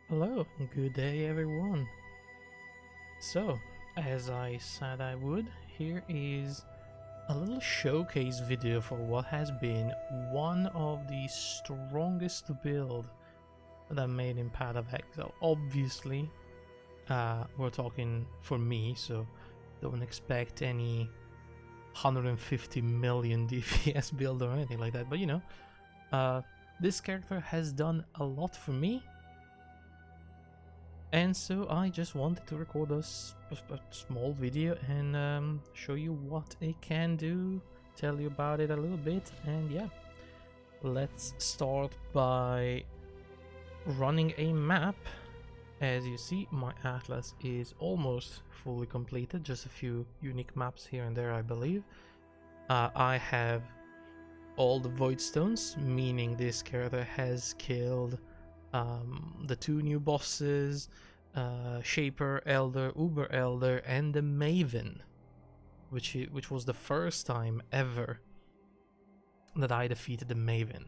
Hello, good day everyone. So, as I said I would, here is a little showcase video for what has been one of the strongest build that I made in Path of Exile. Obviously, we're talking for me, so don't expect any 150 million DPS build or anything like that, but you know, this character has done a lot for me. And so I just wanted to record a small video and show you what it can do, tell you about it a little bit, and yeah. Let's start by running a map. As you see, my atlas is almost fully completed, just a few unique maps here and there, I believe. I have all the void stones, meaning this character has killed the two new bosses, Shaper, Elder, Uber Elder, and the Maven, which was the first time ever that I defeated the Maven.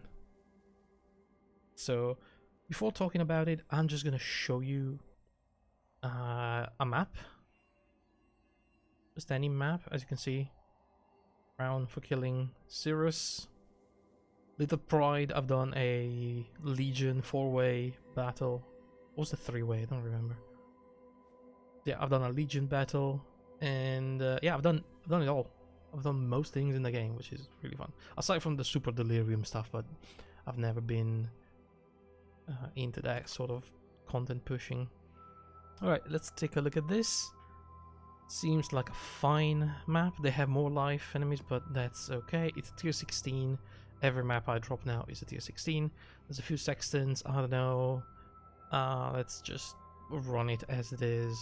So before talking about it, I'm just gonna show you a map, just any map. As you can see, round for killing Cirrus. Little Pride, I've done a Legion 4-way battle. What was the 3-way? I don't remember. Yeah, I've done a Legion battle, and yeah, I've done it all. I've done most things in the game, which is really fun. Aside from the Super Delirium stuff, but I've never been into that sort of content pushing. Alright, let's take a look at this. Seems like a fine map. They have more life enemies, but that's okay. It's tier 16. Every map I drop now is a tier 16. There's a few sextants, I don't know. Let's just run it as it is.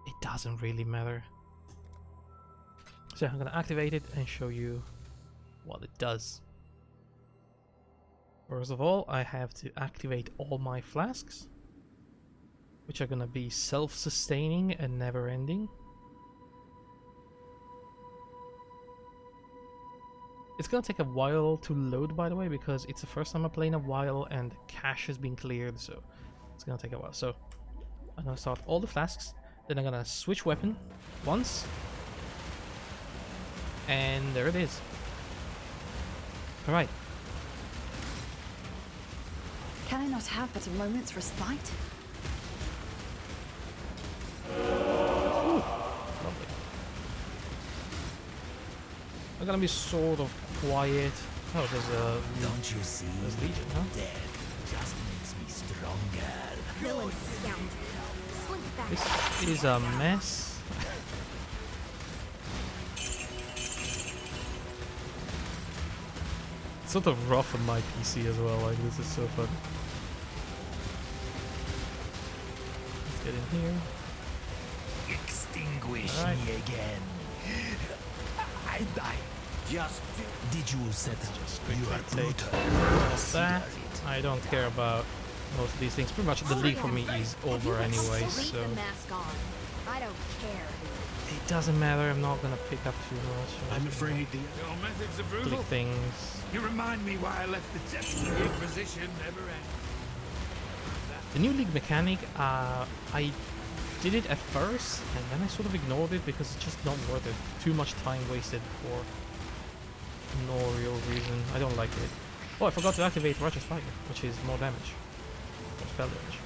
It doesn't really matter. So I'm gonna activate it and show you what it does. First of all, I have to activate all my flasks, which are gonna be self-sustaining and never-ending. It's gonna take a while to load, by the way, because it's the first time I'm playing a while and cache has been cleared, so it's gonna take a while. So I'm gonna start all the flasks, then I'm gonna switch weapon once, and there it is. Alright. Can I not have but a moment's respite? Ooh, lovely. I'm gonna be sort of quiet. Oh, there's a... Don't you see? There's Legion, huh? Death just makes me stronger. Villain scoundrel. Slink back. This is a mess. It's sort of rough on my PC as well, like this is so fun. Let's get in here. Extinguish All right. me again. I just did you set up Just your quickly take brutal? all Consider that. it. I don't care about most of these things. Pretty much the league for me is over anyway, so Leave the mask on. I don't care. it doesn't matter. I'm not gonna pick up too much. I'm afraid your methods are Click brutal. things. You remind me why I left the temple. The Inquisition never ended. The new league mechanic, I did it at first, and then I sort of ignored it because it's just not worth it. Too much time wasted for no real reason. I don't like it. Oh, I forgot to activate Righteous Fire, which is more damage. More spell damage.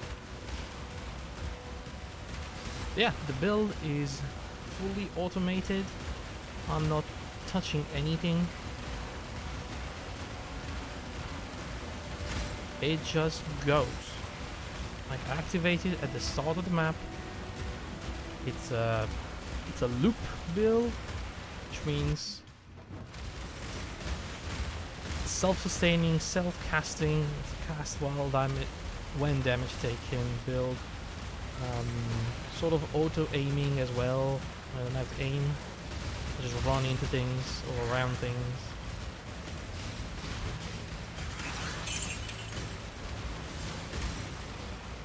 Yeah, the build is fully automated. I'm not touching anything. It just goes. I activate it at the start of the map. It's a loop build, which means it's self-sustaining, self-casting. It's a cast while damage, when damage taken build. Sort of auto-aiming as well. I don't have to aim. I just run into things or around things.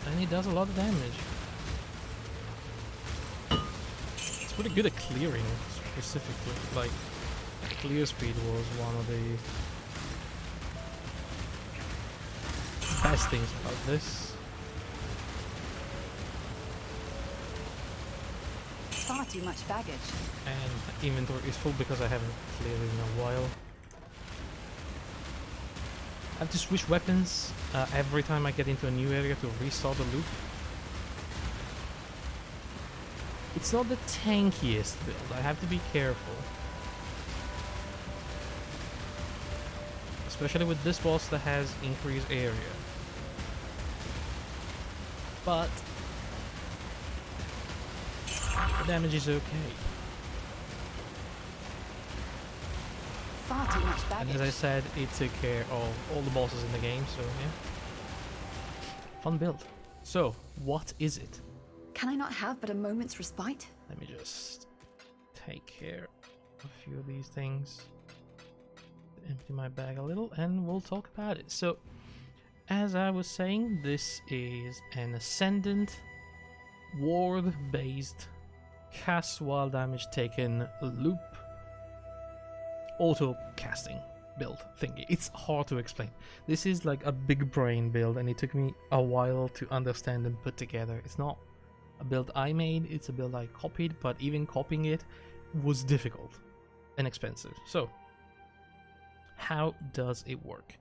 And it does a lot of damage. It's pretty good at clearing, specifically. Like, clear speed was one of the best things about this. Far too much baggage. And inventory is full because I haven't cleared it in a while. I have to switch weapons every time I get into a new area to restart the loop. It's not the tankiest build, I have to be careful. Especially with this boss that has increased area. But the damage is okay. Far too much And baggage. as I said, it took care of all the bosses in the game, so yeah. Fun build. So, what is it? Can I not have but a moment's respite? Let me just take care of a few of these things. Empty my bag a little and we'll talk about it. So, as I was saying, this is an Ascendant ward-based cast while damage taken loop auto casting build thingy. It's hard to explain. This is like a big brain build and it took me a while to understand and put together. It's not a build I made, it's a build I copied, but even copying it was difficult and expensive. So, how does it work?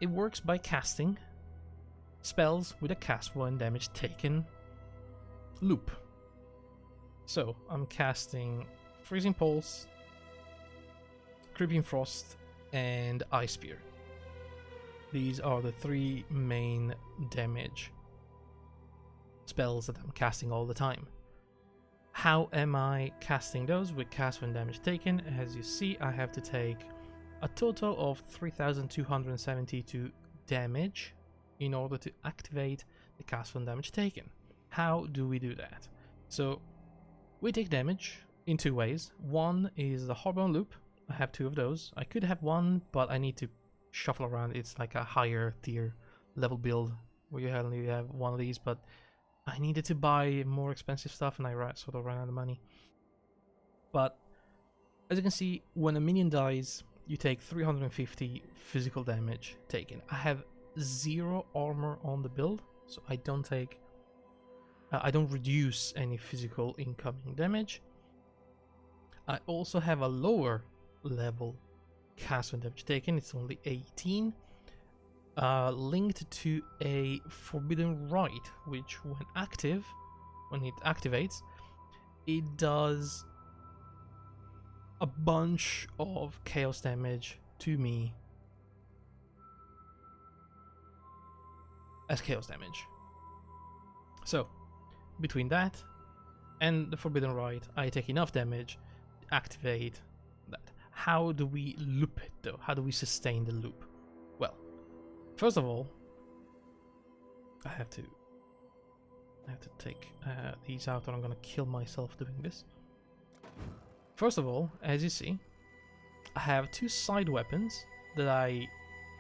It works by casting spells with a cast one damage taken loop. So, I'm casting Freezing Pulse, Creeping Frost, and Ice Spear. These are the three main damage spells that I'm casting all the time. How am I casting those? With cast when damage taken, as you see, I have to take a total of 3,272 damage in order to activate the cast when damage taken. How do we do that? So, we take damage in two ways. One is the Hardbound Loop. I have two of those. I could have one, but I need to shuffle around. It's like a higher tier level build where you only have one of these, but I needed to buy more expensive stuff and I sort of ran out of money. But as you can see, when a minion dies, you take 350 physical damage taken. I have 0 armor on the build, so I don't reduce any physical incoming damage. I also have a lower level cast when damage taken. It's only 18. Linked to a Forbidden Rite, which when it activates, it does a bunch of chaos damage to me as chaos damage. So, between that and the Forbidden Rite, I take enough damage to activate that. How do we loop it though? How do we sustain the loop? Well, first of all, I have to take these out or I'm gonna kill myself doing this. First of all, as you see, I have two side weapons that I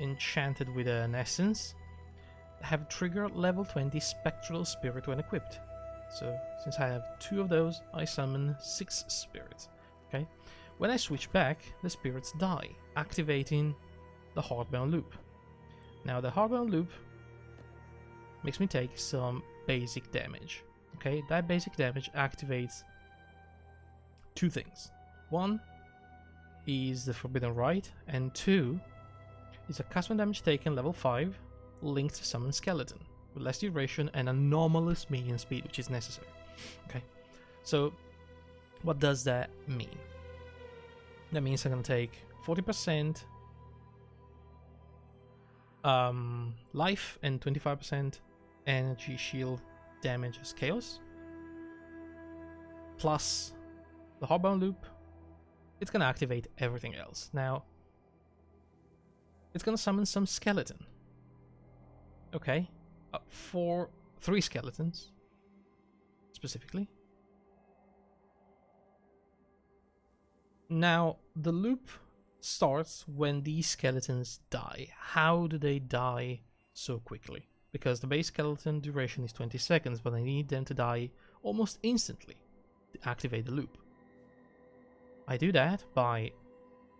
enchanted with an essence. I have trigger level 20 Spectral Spirit when equipped. So, since I have two of those, I summon 6 spirits. Okay? When I switch back, the spirits die, activating the Hardbound Loop. Now, the Hardbound Loop makes me take some basic damage. Okay? That basic damage activates two things. One is the Forbidden Rite, and two is a cast when damage taken level 5 linked to Summon Skeleton with less duration and anomalous minion speed, which is necessary. Okay, so what does that mean? That means I'm gonna take 40% life and 25% energy shield damage as chaos, plus the Hardbound Loop. It's gonna activate everything else. Now, it's gonna summon some skeleton. Okay, for 3 skeletons specifically. Now, the loop starts when these skeletons die. How do they die so quickly? Because the base skeleton duration is 20 seconds, but I need them to die almost instantly to activate the loop. I do that by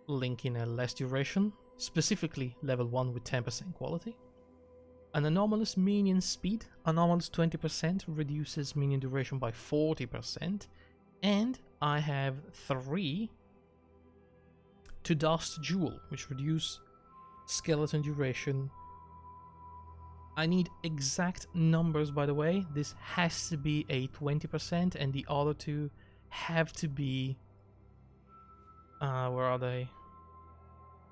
linking a less duration, specifically level 1 with 10% quality, an anomalous minion speed, anomalous 20%, reduces minion duration by 40%, and I have 3 to dust jewel, which reduce skeleton duration. I need exact numbers, by the way. This has to be a 20%, and the other two have to be where are they?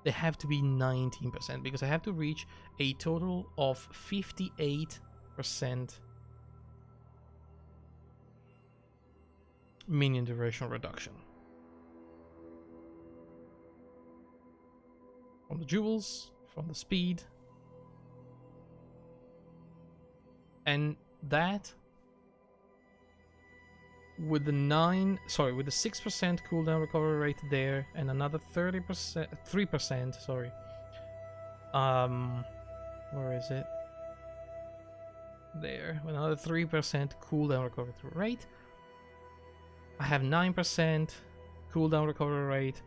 They have to be 19%, because I have to reach a total of 58% minion duration reduction. From the jewels, from the speed, and that with the 6% cooldown recovery rate there, and another 3%, sorry. Where is it? There, with another 3% cooldown recovery rate. I have 9% cooldown recovery rate,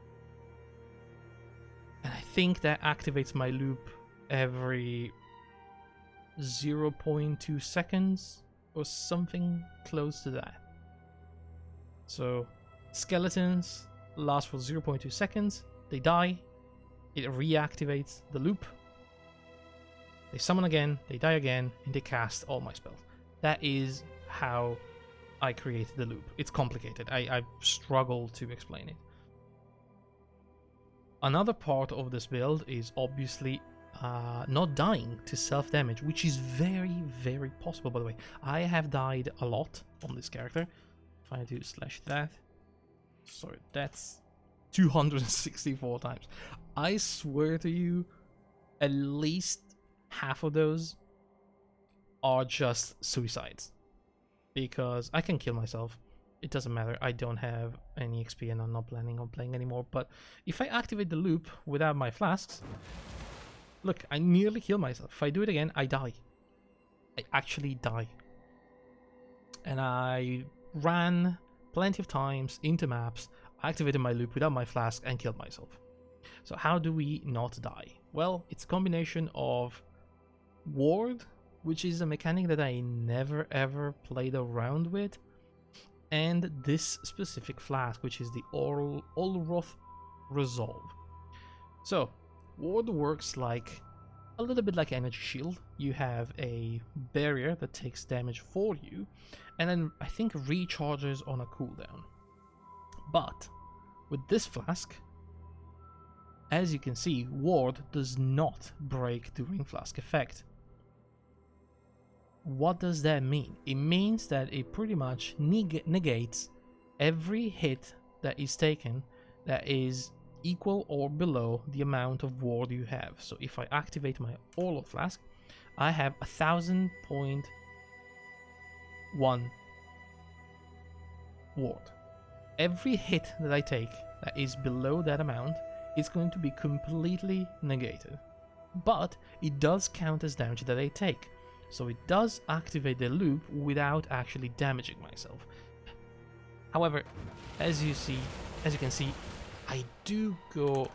and I think that activates my loop every 0.2 seconds or something close to that. So skeletons last for 0.2 seconds, they die, it reactivates the loop, they summon again, they die again, and they cast all my spells. That is how I created the loop. It's complicated, I struggle to explain it. Another part of this build is obviously not dying to self-damage, which is very, very possible, by the way. I have died a lot on this character. If I do /that, sorry, that's 264 times. I swear to you, at least half of those are just suicides, because I can kill myself. It doesn't matter, I don't have any XP and I'm not planning on playing anymore. But if I activate the loop without my flasks, look, I nearly kill myself. If I do it again, I die. I actually die. And I ran plenty of times into maps, activated my loop without my flask, and killed myself. So how do we not die? Well, it's a combination of ward, which is a mechanic that I never ever played around with, and this specific flask, which is the Olroth Resolve. So ward works like a little bit like energy shield. You have a barrier that takes damage for you, and then I think recharges on a cooldown. But with this flask, as you can see, ward does not break during flask effect. What does that mean? It means that it pretty much negates every hit that is taken that is equal or below the amount of ward you have. So if I activate my Olroth Flask, I have 1000.1 ward. Every hit that I take that is below that amount is going to be completely negated. But it does count as damage that I take. So it does activate the loop without actually damaging myself. However, as you can see, I do go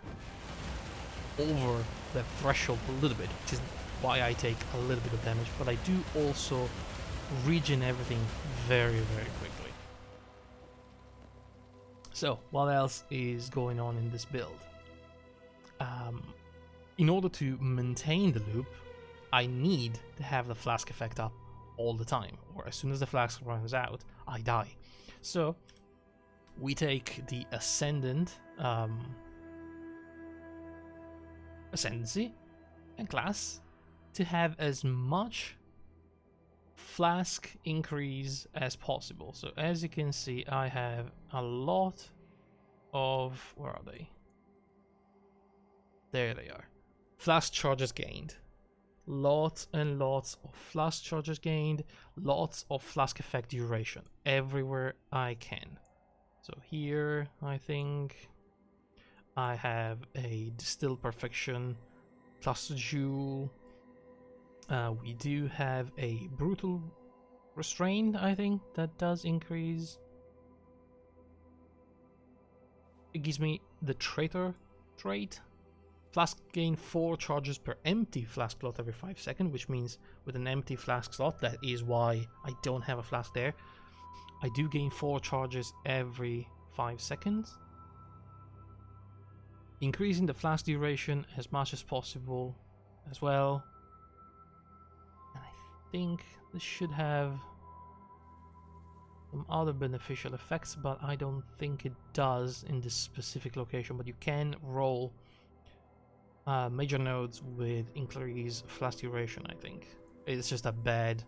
over the threshold a little bit, which is why I take a little bit of damage, but I do also regen everything very, very quickly. So, what else is going on in this build? In order to maintain the loop, I need to have the flask effect up all the time, or as soon as the flask runs out, I die. So we take the Ascendant Ascendancy and class to have as much flask increase as possible. So as you can see, I have a lot of, where are they? There they are. Flask charges gained. Lots and lots of flask charges gained, lots of flask effect duration everywhere I can. So here I think I have a Distill Perfection Cluster Jewel. We do have a Brutal Restraint, I think, that does increase. It gives me the Traitor trait Flask gain 4 charges per empty flask slot every 5 seconds, which means with an empty flask slot, that is why I don't have a flask there. I do gain 4 charges every 5 seconds. Increasing the flask duration as much as possible as well. And I think this should have some other beneficial effects, but I don't think it does in this specific location. But you can roll major nodes with increased flask duration, I think. It's just a bad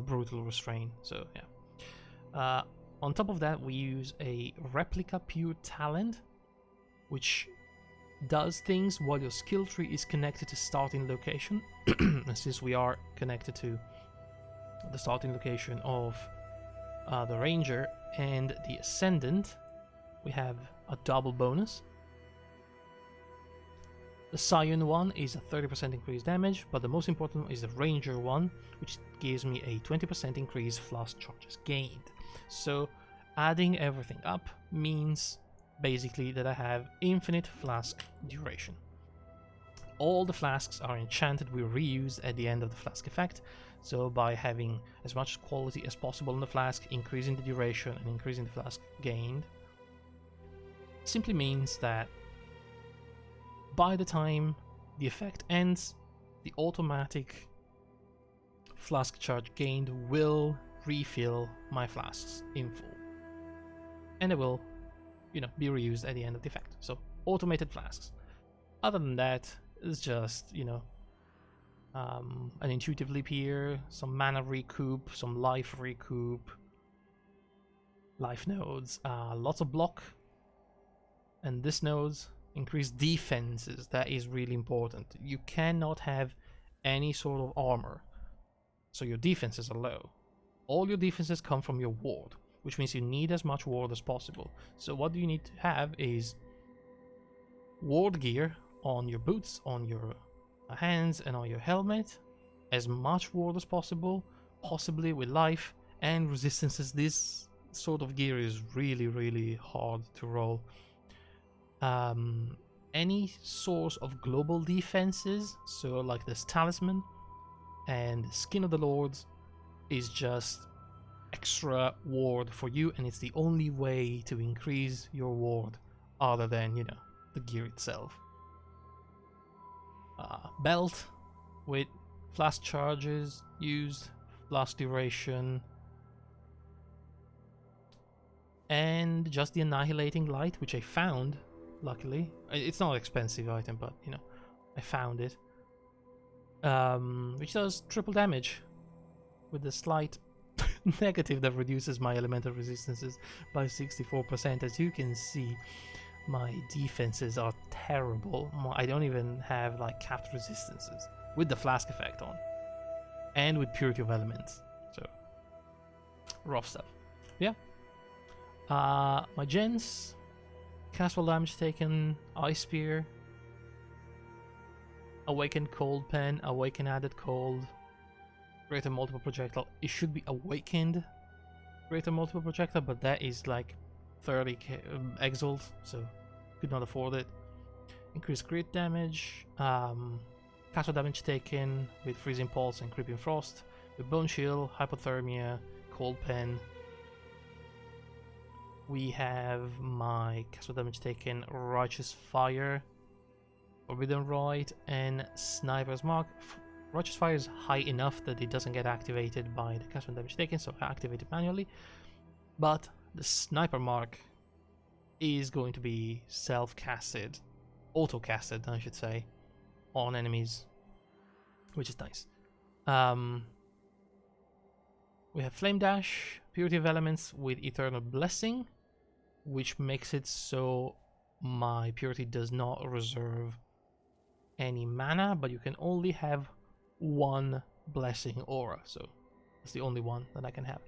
brutal restraint, so yeah. On top of that, we use a replica pure talent, which does things while your skill tree is connected to starting location. And since we are connected to the starting location of the Ranger and the Ascendant, we have a double bonus. The Scion one is a 30% increased damage, but the most important one is the Ranger one, which gives me a 20% increased flask charges gained. So adding everything up means basically that I have infinite flask duration. All the flasks are enchanted with reuse at the end of the flask effect, so by having as much quality as possible in the flask, increasing the duration and increasing the flask gained, simply means that by the time the effect ends, the automatic flask charge gained will refill my flasks in full, and it will, be reused at the end of the effect. So automated flasks. Other than that, it's just, an intuitive leap here, some mana recoup, some life recoup, life nodes, lots of block, and this nodes increase defenses. That is really important. You cannot have any sort of armor, so your defenses are low. All your defenses come from your ward, which means you need as much ward as possible. So what you need to have is ward gear on your boots, on your hands, and on your helmet. As much ward as possible, possibly with life and resistances. This sort of gear is really, really hard to roll. Any source of global defenses, so like this talisman and Skin of the Lords, is just extra ward for you, and it's the only way to increase your ward other than, the gear itself. Belt with flask charges used, flask duration, and just the Annihilating Light, which I found, luckily. It's not an expensive item, but I found it, which does triple damage with the slight negative that reduces my elemental resistances by 64%. As you can see, my defenses are terrible. I don't even have like capped resistances with the flask effect on, and with Purity of Elements. So rough stuff. Yeah. My gens: castable damage taken, Ice Spear, Awakened Cold Pen, Awakened Added Cold, Greater Multiple Projectile. It should be Awakened Greater Multiple Projectile, but that is like 30 Exile, so could not afford it. Increased crit damage, casual damage taken with Freezing Pulse and Creeping Frost, with Bone Shield, Hypothermia, Cold Pen. We have my casual damage taken, Righteous Fire, Forbidden Rite, and Sniper's Mark. Righteous Fire is high enough that it doesn't get activated by the casual damage taken, so I activate it manually. But the Sniper Mark is going to be self-casted, auto-casted I should say, on enemies, which is nice. We have Flame Dash, Purity of Elements with Eternal Blessing, which makes it so my Purity does not reserve any mana, but you can only have one Blessing aura, so that's the only one that I can have.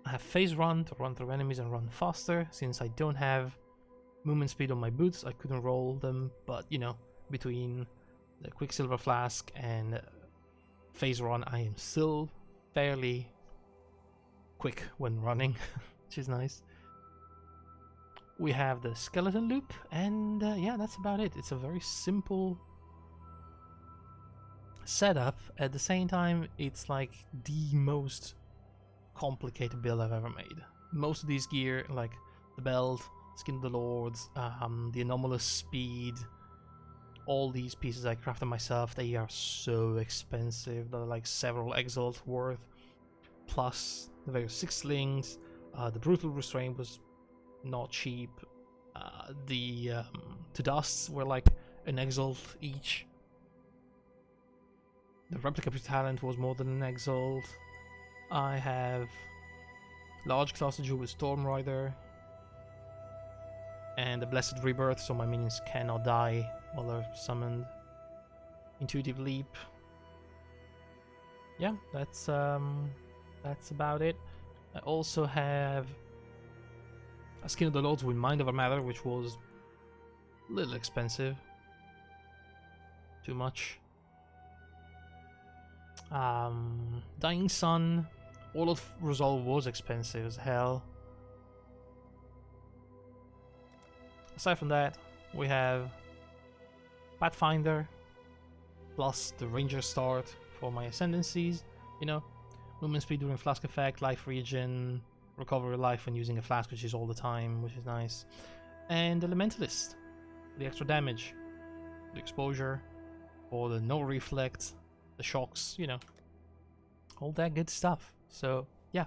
I have Phase Run to run through enemies and run faster. Since I don't have movement speed on my boots, I couldn't roll them, but between the Quicksilver Flask and Phase Run, I am still fairly quick when running, which is nice. We have the skeleton loop, and yeah, that's about it. It's a very simple setup. At the same time, it's like the most complicated build I've ever made. Most of these gear, like the belt, Skin of the Lords, the anomalous speed, all these pieces I crafted myself, they are so expensive. They're like several Exiles worth, plus the various 6 slings. The brutal restraint was not cheap. The two dusts were like an Exile each. The replica talent was more than an Exile. I have large class to do with Storm Rider and the Blessed Rebirth, so my minions cannot die while they're summoned. Intuitive Leap. Yeah, that's about it. I also have a Skin of the Lords with Mind Over Matter, which was a little expensive. Too much. Dying Sun. All of Resolve was expensive as hell. Aside from that, we have Pathfinder, plus the Ranger start for my Ascendancies. You know, movement speed during Flask effect, life regen, recovery life when using a Flask, which is all the time, which is nice. And the Elementalist, the extra damage, the exposure, or the no reflect, the shocks, you know, all that good stuff. So yeah,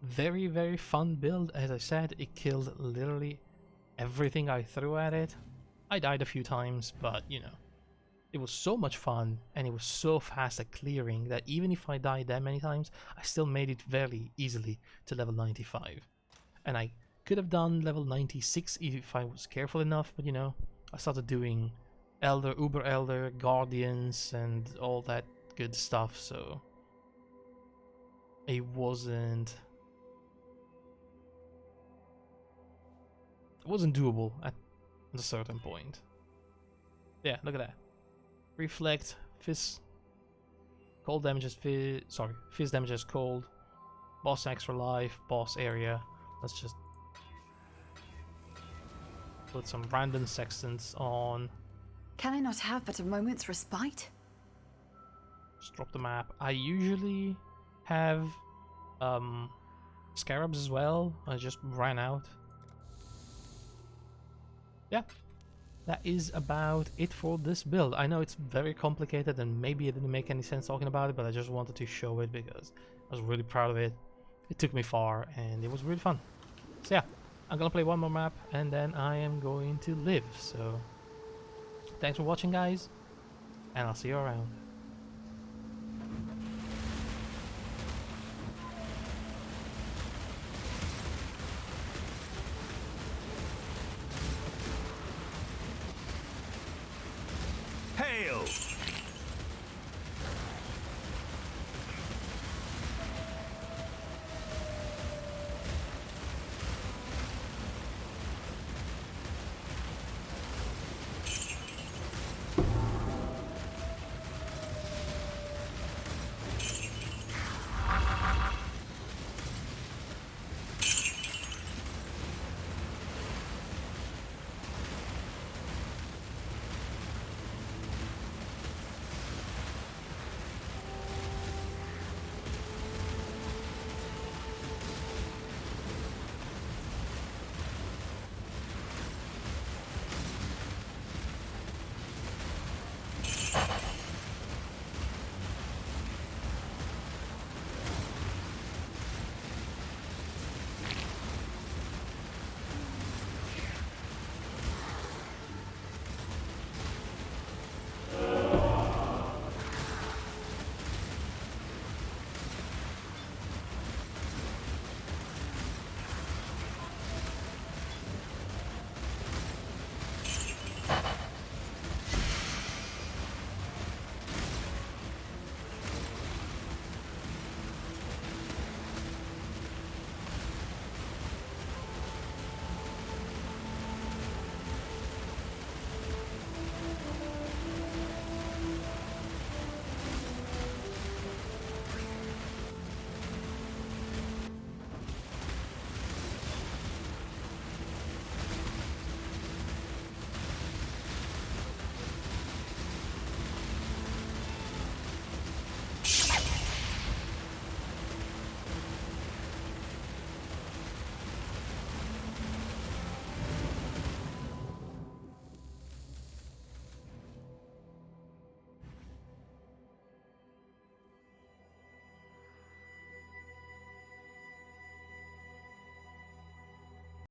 very, very fun build. As I said, it killed literally everything I threw at it. I died a few times, but you know, it was so much fun and it was so fast at clearing that even if I died that many times, I still made it very easily to level 95. And I could have done level 96 if I was careful enough, but you know, I started doing Elder, Uber Elder, Guardians and all that good stuff, so it wasn't doable at a certain point. Yeah, look at that. Reflect, Fizz, cold damages Fizz, sorry, Fizz damages cold, boss extra life, boss area. Let's just put some random sextants on. Can I not have but a moment's respite? Just drop the map. I usually have scarabs as well. I just ran out. Yeah, that is about it for this build. I know it's very complicated and maybe it didn't make any sense talking about it, but I just wanted to show it because I was really proud of it. It took me far and it was really fun. So yeah, I'm gonna play one more map and then I am going to live. So thanks for watching, guys, and I'll see you around. Hail!